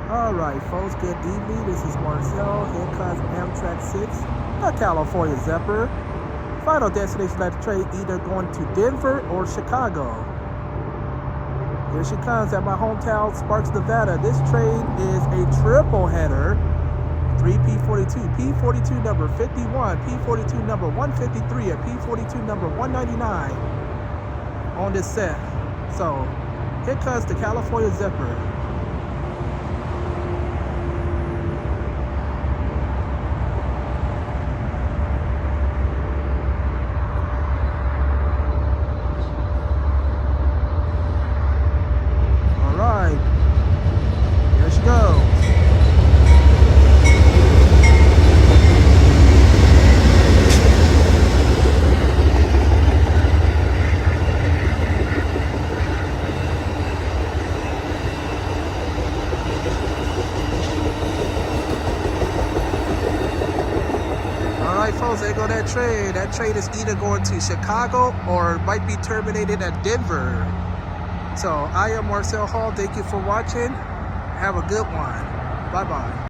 Alright folks, good evening. This is Marcel. Here comes Amtrak 6, a California Zephyr. Final destination of the train either going to Denver or Chicago. Here she comes at my hometown, Sparks, Nevada. This train is a triple header. 3 P42, P42 number 51, P42 number 153, and P42 number 199 on this set. So here comes the California Zephyr. Alright, here she goes. Alright folks, there go that train. That train is either going to Chicago or might be terminated at Denver. So I am Marcel Hall. Thank you for watching. Have a good one. Bye-bye.